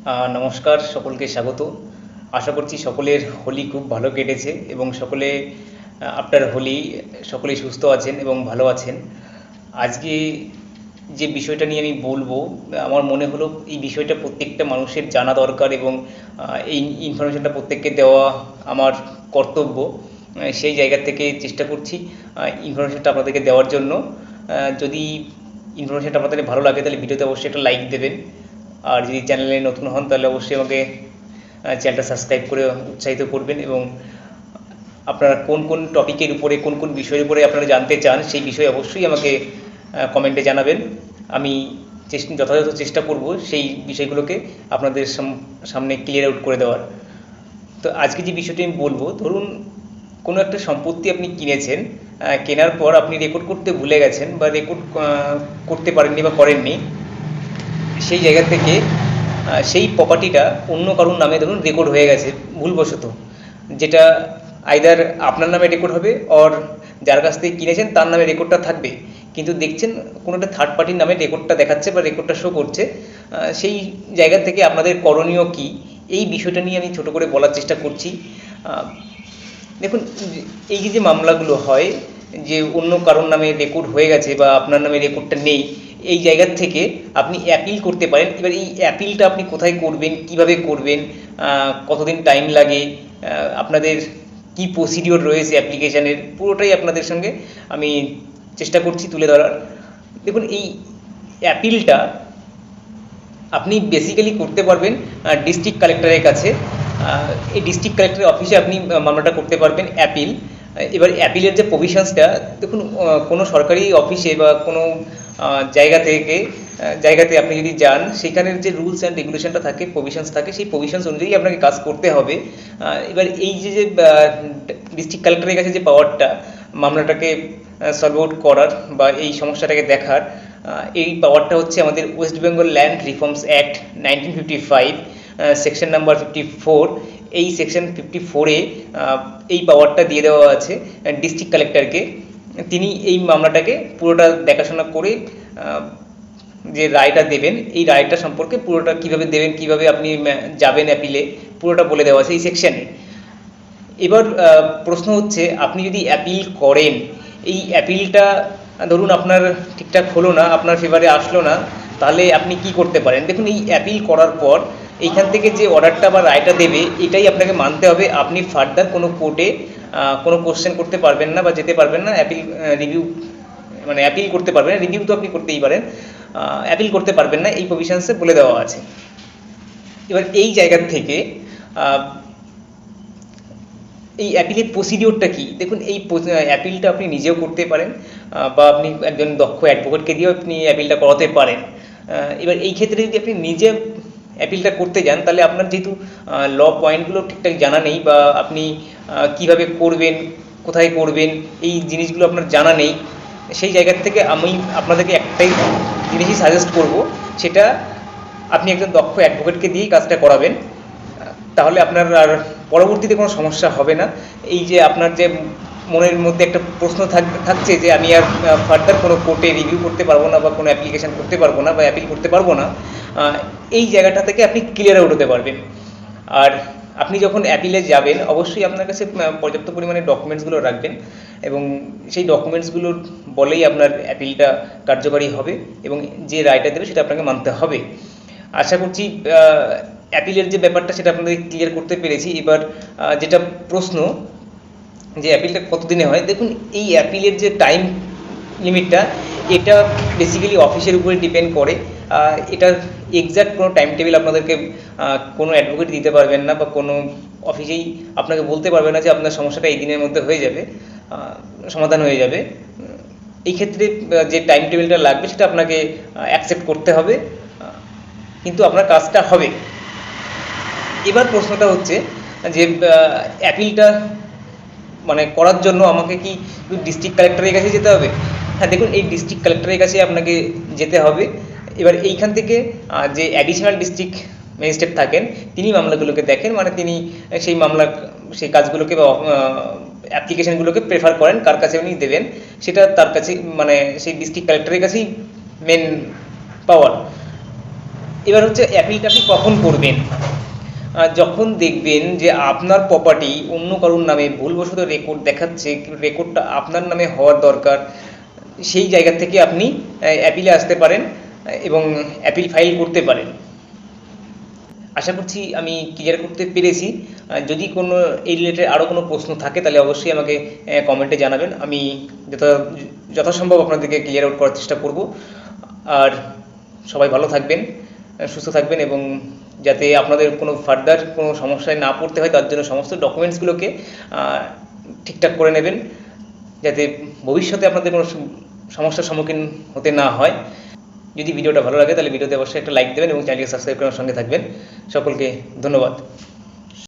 নমস্কার, সকলকে স্বাগত। আশা করছি সকলের হোলি খুব ভালো কেটেছে এবং সকলে আফটার হোলি সকলেই সুস্থ আছেন এবং ভালো আছেন। আজকে যে বিষয়টা নিয়ে আমি বলবো, আমার মনে হলো এই বিষয়টা প্রত্যেকটা মানুষের জানা দরকার এবং এই ইনফরমেশনটা প্রত্যেককে দেওয়া আমার কর্তব্য। সেই জায়গা থেকে চেষ্টা করছি ইনফরমেশনটা আপনাদেরকে দেওয়ার জন্য। যদি ইনফরমেশনটা আপনাদের ভালো লাগে তাহলে ভিডিওতে অবশ্যই একটা লাইক দেবেন, আর যদি চ্যানেলে নতুন হন তাহলে অবশ্যই আমাকে চ্যানেলটা সাবস্ক্রাইব করে উৎসাহিত করবেন এবং আপনারা কোন কোন টপিকের উপরে কোন কোন বিষয়ের উপরে আপনারা জানতে চান সেই বিষয়ে অবশ্যই আমাকে কমেন্টে জানাবেন। আমি যথাযথ চেষ্টা করব সেই বিষয়গুলোকে আপনাদের সামনে ক্লিয়ার আউট করে দেওয়ার। তো আজকে যে বিষয়টি আমি বলবো, ধরুন কোনো একটা সম্পত্তি আপনি কিনেছেন, কেনার পর আপনি রেকর্ড করতে ভুলে গেছেন বা রেকর্ড করতে পারেননি বা করেননি। সেই জায়গা থেকে সেই প্রপার্টিটা অন্য কারোর নামে ধরুন রেকর্ড হয়ে গেছে ভুলবশত, যেটা আইদার আপনার নামে রেকর্ড হবে অর যার কাছ থেকে কিনেছেন তার নামে রেকর্ডটা থাকবে, কিন্তু দেখছেন কোনো একটা থার্ড পার্টির নামে রেকর্ডটা দেখাচ্ছে বা রেকর্ডটা শো করছে। সেই জায়গা থেকে আপনাদের করণীয় কি, এই বিষয়টা নিয়ে আমি ছোট করে বলার চেষ্টা করছি। দেখুন, এই যে মামলাগুলো হয় যে অন্য কারোর নামে রেকর্ড হয়ে গেছে বা আপনার নামে রেকর্ডটা নেই, এই জায়গার থেকে আপনি অ্যাপিল করতে পারেন। এবার এই অ্যাপিলটা আপনি কোথায় করবেন, কিভাবে করবেন, কতদিন টাইম লাগে, আপনাদের কি প্রসিডিওর রয়েছে অ্যাপ্লিকেশানের, পুরোটাই আপনাদের সঙ্গে আমি চেষ্টা করছি তুলে ধরার। দেখুন, এই অ্যাপিলটা আপনি বেসিক্যালি করতে পারবেন ডিস্ট্রিক্ট কালেক্টরের কাছে। এই ডিস্ট্রিক্ট কালেক্টরের অফিসে আপনি মামলাটা করতে পারবেন অ্যাপিল। এবার অ্যাপিলের যে প্রভিশনসটা, দেখুন কোনো সরকারি অফিসে বা কোনো জায়গাতে আপনি যদি যান, সেখানের যে রুলস অ্যান্ড রেগুলেশনটা থাকে, প্রভিশনস থাকে, সেই প্রভিশনস অনুযায়ী আপনাকে কাজ করতে হবে। এবার এই যে ডিস্ট্রিক্ট কালেক্টরের কাছে যে পাওয়ারটা মামলাটাকে সলভ আউট করার বা এই সমস্যাটাকে দেখার, এই পাওয়ারটা হচ্ছে আমাদের West Bengal land reforms act 1955 section number 54। এই সেকশন 54-এ এই পাওয়ারটা দিয়ে দেওয়া আছে ডিস্ট্রিক্ট কালেক্টরকে। তিনি এই মামলাটাকে পুরোটা দেখাশোনা করে যে রায়টা দেবেন, এই রায়টা সম্পর্কে পুরোটা কীভাবে দেবেন, কীভাবে আপনি যাবেন অ্যাপিলে, পুরোটা বলে দেওয়া আছে এই সেকশানে। এবার প্রশ্ন হচ্ছে, আপনি যদি অ্যাপিল করেন, এই অ্যাপিলটা ধরুন আপনার ঠিকঠাক হলো না, আপনার ফেভারে আসলো না, তাহলে আপনি কি করতে পারেন। দেখুন, এই অ্যাপিল করার পর এইখান থেকে যে অর্ডারটা বা রায়টা দেবে, এটাই আপনাকে মানতে হবে। আপনি ফার্দার কোনো কোর্টে কোনো কোশ্চেন করতে পারবেন না বা যেতে পারবেন না। অ্যাপিল রিভিউ মানে অ্যাপিল করতে পারবেন না, রিভিউ তো আপনি করতেই পারেন, অ্যাপিল করতে পারবেন না, এই প্রভিশনসে বলে দেওয়া আছে। এবার এই জায়গার থেকে এই অ্যাপিলের প্রসিডিওরটা কি, দেখুন এই অ্যাপিলটা আপনি নিজেও করতে পারেন বা আপনি একজন দক্ষ অ্যাডভোকেটকে দিয়েও আপনি অ্যাপিলটা করাতে পারেন। এবার এই ক্ষেত্রে যদি আপনি নিজে অ্যাপিলটা করতে যান, তাহলে আপনার যেহেতু ল পয়েন্টগুলো ঠিকঠাক জানা নেই বা আপনি কিভাবে করবেন, কোথায় করবেন, এই জিনিসগুলো আপনার জানা নেই, সেই জায়গার থেকে আমি আপনাদেরকে একটাই জিনিসই সাজেস্ট করব, সেটা আপনি একজন দক্ষ অ্যাডভোকেটকে দিয়েই কাজটা করাবেন। তাহলে আপনার আর পরবর্তীতে কোনো সমস্যা হবে না। এই যে আপনার যে মনের মধ্যে একটা প্রশ্ন থাকছে যে আমি আর ফার্দার কোনো কোর্টে রিভিউ করতে পারবো না বা কোনো অ্যাপ্লিকেশান করতে পারবো না বা অ্যাপিল করতে পারবো না, এই জায়গাটা থেকে আপনি ক্লিয়ার আউট হতে পারবেন। আর আপনি যখন অ্যাপিলে যাবেন, অবশ্যই আপনার কাছে পর্যাপ্ত পরিমাণে ডকুমেন্টসগুলো রাখবেন এবং সেই ডকুমেন্টসগুলোর বলেই আপনার অ্যাপিলটা কার্যকারী হবে এবং যে রায়টা দেবে সেটা আপনাকে মানতে হবে। আশা করছি অ্যাপিলের যে ব্যাপারটা সেটা আপনাদের ক্লিয়ার করতে পেরেছি। এবার যেটা প্রশ্ন যে অ্যাপিলটা কতদিনে হয়, দেখুন এই অ্যাপিলের যে টাইম লিমিটটা, এটা বেসিক্যালি অফিসের উপরে ডিপেন্ড করে। এটার এক্স্যাক্ট কোনো টাইম টেবিল আপনাদেরকে কোনো অ্যাডভোকেট দিতে পারবেন না বা কোনো অফিসেই আপনাকে বলতে পারবে না যে আপনার সমস্যাটা এই দিনের মধ্যে হয়ে যাবে, সমাধান হয়ে যাবে। এই ক্ষেত্রে যে টাইম টেবিলটা লাগবে সেটা আপনাকে অ্যাকসেপ্ট করতে হবে, কিন্তু আপনার কাজটা হবে। এবার প্রশ্নটা হচ্ছে যে অ্যাপিলটা মানে করার জন্য আমাকে কি ডিস্ট্রিক্ট কালেক্টরের কাছে যেতে হবে? হ্যাঁ, দেখুন এই ডিস্ট্রিক্ট কালেক্টরের কাছে আপনাকে যেতে হবে। এবার এইখান থেকে যে অ্যাডিশনাল ডিস্ট্রিক্ট ম্যাজিস্ট্রেট থাকেন, তিনি মামলাগুলোকে দেখেন, মানে তিনি সেই কাজগুলোকে বা অ্যাপ্লিকেশানগুলোকে প্রেফার করেন কার কাছে উনি দেবেন, সেটা তার কাছে মানে সেই ডিস্ট্রিক্ট কালেক্টরের কাছেই মেন পাওয়ার। এবার হচ্ছে অ্যাপিলটা আপনি কখন করবেন? যখন দেখবেন যে আপনার প্রপার্টি অন্য কারোর নামে ভুলবশত রেকর্ড দেখাচ্ছে, রেকর্ডটা আপনার নামে হওয়ার দরকার, সেই জায়গা থেকে আপনি অ্যাপিলে আসতে পারেন এবং অ্যাপিল ফাইল করতে পারেন। আশা করছি আমি ক্লিয়ার করতে পেরেছি। যদি কোনো এই রিলেটেড আরও কোনো প্রশ্ন থাকে তাহলে অবশ্যই আমাকে কমেন্টে জানাবেন। আমি যথাসম্ভব আপনাদেরকে ক্লিয়ার আউট করার চেষ্টা করব। আর সবাই ভালো থাকবেন, সুস্থ থাকবেন, এবং যাতে আপনাদের কোনো ফার্দার কোনো সমস্যায় না পড়তে হয় তার জন্য সমস্ত ডকুমেন্টসগুলোকে ঠিকঠাক করে নেবেন, যাতে ভবিষ্যতে আপনাদের কোনো সমস্যার সম্মুখীন হতে না হয়। যদি ভিডিওটা ভালো লাগে তাহলে ভিডিওতে অবশ্যই একটা লাইক দেবেন এবং চ্যানেলকে সাবস্ক্রাইব করার সঙ্গে থাকবেন। সকলকে ধন্যবাদ।